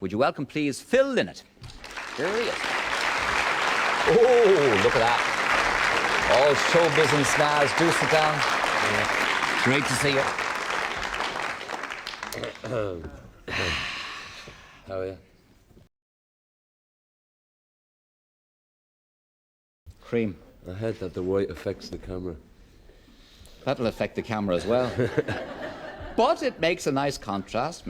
Would you welcome, please, Phil Lynott? Here he is. Oh, look at that. All showbiz and snaz. Do sit down. Yeah. Great to see you. How are you? Cream. I heard that the white affects the camera. That'll affect the camera as well. But it makes a nice contrast.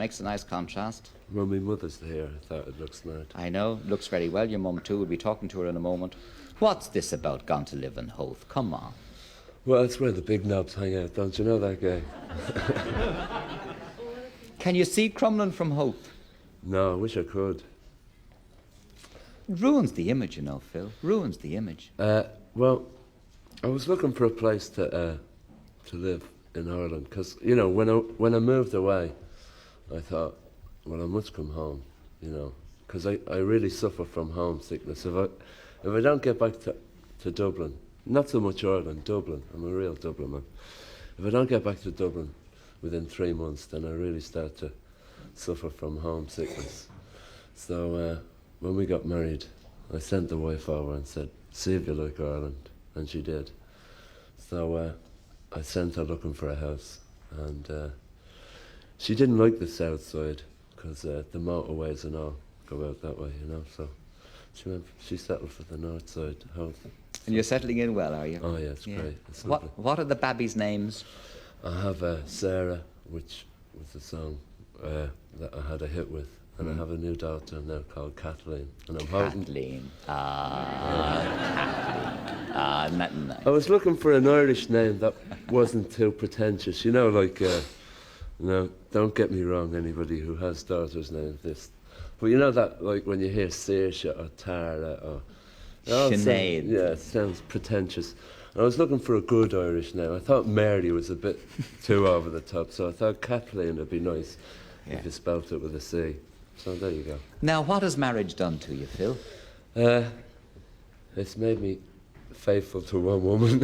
Well, my mother's here. I thought it looked smart. I know. Looks very well. Your mum, too. We'll be talking to her in a moment. What's this about gone to live in Howth? Come on. Well, that's where the big knobs hang out. Don't you know that guy? Can you see Crumlin from Howth? No, I wish I could. It ruins the image, you know, Phil. Ruins the image. Well, I was looking for a place to live in Ireland because, you know, when I moved away, I thought, well, I must come home, you know, because I really suffer from homesickness. If I don't get back to Dublin, not so much Ireland, Dublin, I'm a real Dublin man. If I don't get back to Dublin within 3 months, then I really start to suffer from homesickness. So when we got married, I sent the wife over and said, see if you like Ireland, and she did. So I sent her looking for a house, and she didn't like the south side because the motorways and all go out that way, you know. So she settled for the north side. Howth. And you're settling in well, are you? Oh yeah, it's great. It's lovely. What are the babbies' names? I have Sarah, which was a song that I had a hit with, and I have a new daughter now called Kathleen, and I'm hoping. Kathleen. Kathleen. Nice. I was looking for an Irish name that wasn't too pretentious, you know, like. No, don't get me wrong, anybody who has daughters named this. But you know that, like, when you hear Saoirse or Tara or... Sinead. Yeah, it sounds pretentious. And I was looking for a good Irish name. I thought Mary was a bit too over the top, so I thought Kathleen would be nice if you spelt it with a C. So there you go. Now, what has marriage done to you, Phil? It's made me faithful to one woman.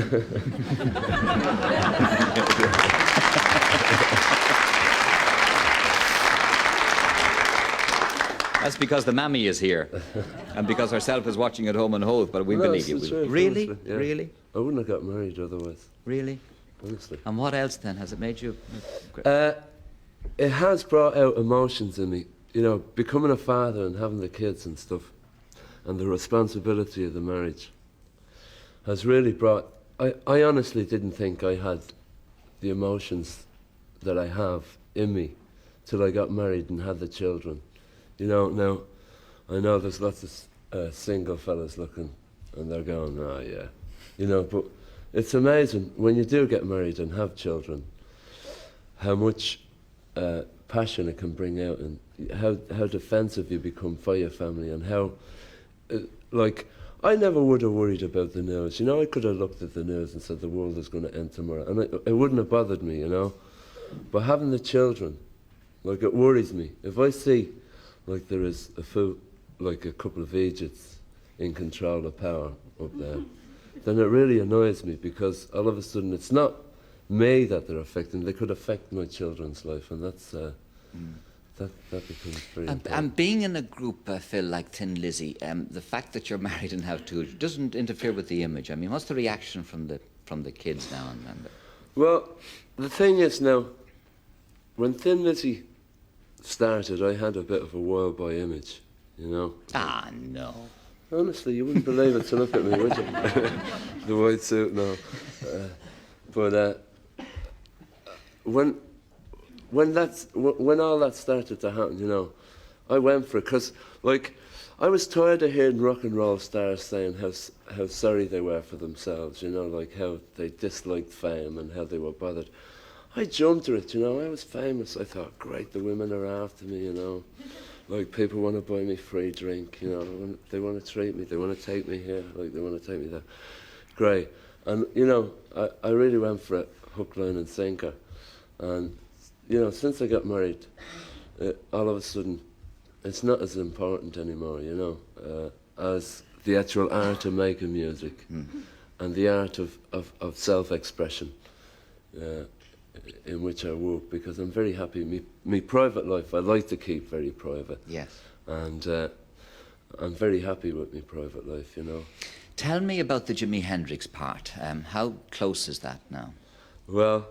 That's because the mammy is here, and because herself is watching at home in Howth, but we believe you. Really? Honestly, yeah. Really? I wouldn't have got married otherwise. Really? Honestly. And what else then? Has it made you... It has brought out emotions in me. You know, becoming a father and having the kids and stuff, and the responsibility of the marriage has really brought... I honestly didn't think I had the emotions that I have in me till I got married and had the children. You know, now, I know there's lots of single fellas looking, and they're going, oh yeah. You know, but it's amazing when you do get married and have children, how much passion it can bring out, and how defensive you become for your family, and how, like, I never would have worried about the news. You know, I could have looked at the news and said the world is going to end tomorrow, and it wouldn't have bothered me, you know. But having the children, like, it worries me. If I see, like, there is a couple of idiots in control of power up there, then it really annoys me, because all of a sudden it's not me that they're affecting. They could affect my children's life, and that's that becomes very important. And being in a group, Phil, like Thin Lizzy, the fact that you're married and have two doesn't interfere with the image. I mean, what's the reaction from the kids now? Well, the thing is now, when Thin Lizzy started, I had a bit of a wild boy image, you know. Ah, no. Honestly, you wouldn't believe it to look at me, would you? The white suit, no. But when all that started to happen, you know, I went for it, because, like, I was tired of hearing rock and roll stars saying how sorry they were for themselves, you know, like how they disliked fame and how they were bothered. I jumped at it, you know. I was famous. I thought, great, the women are after me, you know. Like, people want to buy me free drink, you know. They want to treat me. They want to take me here. Like, they want to take me there. Great. And, you know, I really went for it, hook, line and sinker. And, you know, since I got married, all of a sudden, it's not as important anymore, you know, as the actual art of making music and the art of self-expression. In which I work, because I'm very happy. Me private life, I like to keep very private. Yes. and I'm very happy with my private life, you know. Tell me about the Jimi Hendrix part. How close is that now? Well,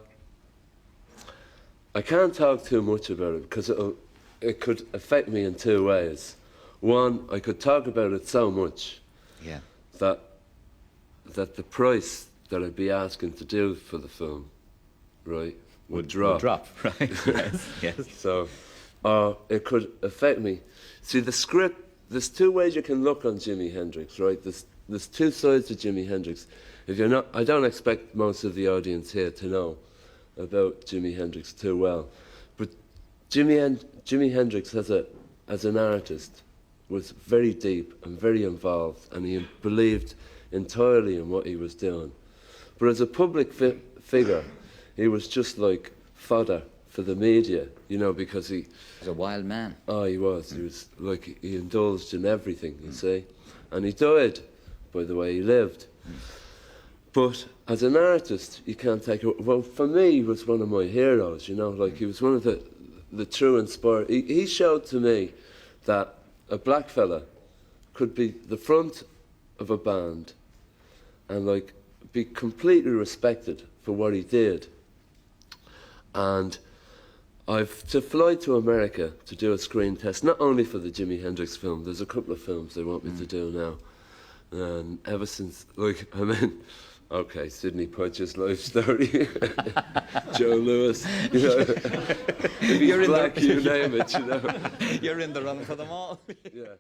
I can't talk too much about it because it could affect me in two ways. One, I could talk about it so much that the price that I'd be asking to do for the film, right, would drop. Would drop, right? Yes, yes. So, it could affect me. See, the script, there's two ways you can look on Jimi Hendrix, right? There's two sides to Jimi Hendrix. If you're not, I don't expect most of the audience here to know about Jimi Hendrix too well, but Jimi Hendrix as an artist was very deep and very involved, and he believed entirely in what he was doing. But as a public figure, he was just like fodder for the media, you know, because he was a wild man. Oh, he was. He was like, he indulged in everything, you see. And he died by the way he lived. But as an artist, you can't take it. Well, for me, he was one of my heroes, you know, like he was one of the true inspired. He showed to me that a black fella could be the front of a band and like be completely respected for what he did. And I've to fly to America to do a screen test, not only for the Jimi Hendrix film. There's a couple of films they want me to do now, and ever since, like, I mean, okay, Sidney Poitier's life story, Joe Lewis, you know, if he's black, you name it, you know. You're in the run for them all. Yeah.